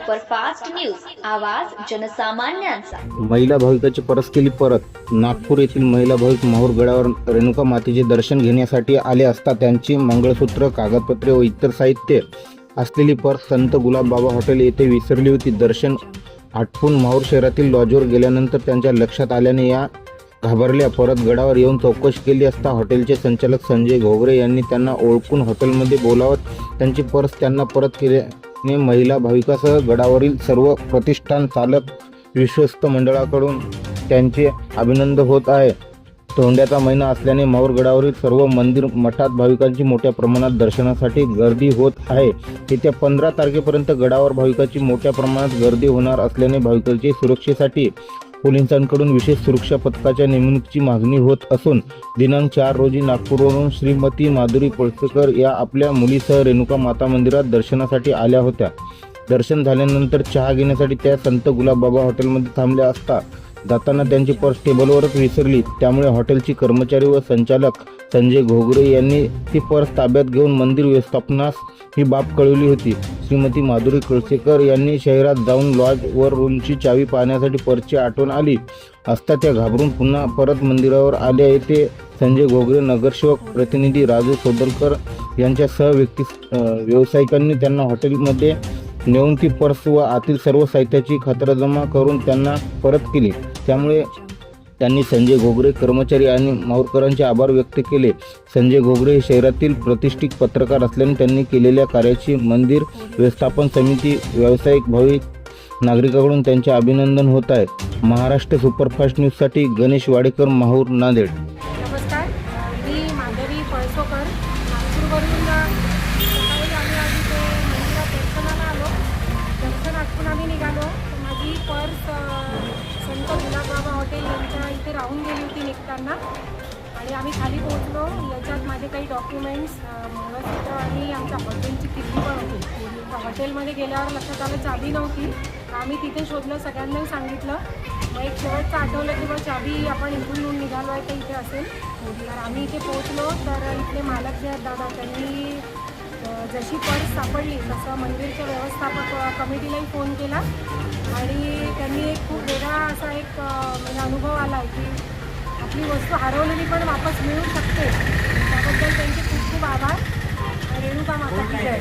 Superfast news, आवाज जनसामान्यांचा। महिला भाविकाची परस केली परत। नागपूर येथील महिला भाविक माहूर गडावर रेणुका मातेचे दर्शन घेण्यासाठी आले असता त्यांची मंगळसूत्र, कागदपत्रे व इतर साहित्य असलेली पर्स संत गुलाबबाबा हॉटेल येथे विसरली होती। दर्शन आटपून माहूर शहरातील लॉजवर गेल्यानंतर त्यांच्या लक्षात आल्याने या घाबरल्या। परत गडावर येऊन चौकशी केली असता हॉटेलचे संचालक संजय घोगरे यांनी त्यांना ओळखून हॉटेलमध्ये बोलावत त्यांची पर्स त्यांना परत केल्याने महिला भाविकासह गडावरील सर्व प्रतिष्ठान चालक विश्वस्त मंडळाकडून त्यांचे अभिनंदन होत आहे। धोंड्याचा महिना असल्याने माहूर गडावरील सर्व मंदिर मठात भाविकांची मोठ्या प्रमाणात दर्शनासाठी गर्दी होत आहे। येत्या 15 तारखेपर्यंत गडावर भाविकांची मोठ्या प्रमाणात गर्दी होणार असल्याने भाविकांच्या सुरक्षेसाठी पोलिसांकडून विशेष सुरक्षा पथकाच्या नेमणुकीची मागणी होत असून दिनांक 4 रोजी नागपूरवरून श्रीमती माधुरी पळसेकर या आपल्या मुलीसह रेणुका माता मंदिरात दर्शनासाठी आल्या होत्या। दर्शन झाल्यानंतर चहा घेण्यासाठी त्या संत गुलाबबाबा हॉटेलमध्ये थांबल्या असता जाताना त्यांची पर्स टेबलवरच विसरली। त्यामुळे हॉटेलचे कर्मचारी व संचालक संजय घोगरे यांनी ती पर्स ताब्यात घेऊन मंदिर व्यवस्थापनास ही बाब कळवली होती। श्रीमती माधुरी कळसेकर यांनी शहरात जाऊन लॉज व रूमची चावी पाहण्यासाठी पर्सची आठवण आली असता त्या घाबरून पुन्हा परत मंदिरावर आल्या। येथे संजय घोगरे, नगरसेवक प्रतिनिधी राजू सोदलकर यांच्यासह व्यावसायिकांनी त्यांना हॉटेलमध्ये नेऊन ती पर्स व आतील सर्व साहित्याची खातरजमा करून त्यांना परत केली। त्यामुळे त्यांनी संजय घोगरे, कर्मचारी आणि माहूरकरांचे आभार व्यक्त केले। संजय घोगरे हे शहरातील प्रतिष्ठित पत्रकार असल्याने त्यांनी केलेल्या कार्याची मंदिर व्यवस्थापन समिती, व्यावसायिक, भाविक नागरिकांकडून त्यांचे अभिनंदन होत आहे। महाराष्ट्र सुपरफास्ट न्यूजसाठी गणेश वाडेकर, माहूर, नांदेड। नमस्कार, मी माधवी पळसोकर, नागपूरवरून सकाळी आम्ही आज इथे मंदिरात दर्शनाला आलो। दर्शन आटपून आम्ही निघालो। माझी पर्स संत गुलाबबाबा हॉटेल यांच्या इथे राहून गेली होती निघताना आणि आम्ही खाली पोहोचलो। याच्यात माझे काही डॉक्युमेंट्स, मंगळसूत्र आणि आमच्या हॉटेलची किल्ली पण होती। हॉटेलमध्ये गेल्यावर लक्षात आलं चाबी नव्हती। आम्ही तिथे शोधलं, सगळ्यांना सांगितलं। मग एक शेवटचं आठवलं की बा चाबी आपण इथून निघालो आहे तर इथे असेल। तर आम्ही इथे पोहोचलो तर इथले मालक जे आहेत दादा, त्यांनी जशी पर्स सापडली तसं मंदिरच्या व्यवस्थापक कमिटीलाही फोन केला आणि त्यांनी एक खूप वेगळा असा एक म्हणजे अनुभव आला की आपली वस्तू हरवलेली पण वापस मिळू शकते। त्याबद्दल त्यांचे खूप खूप आभार। रेणुका माता की जय।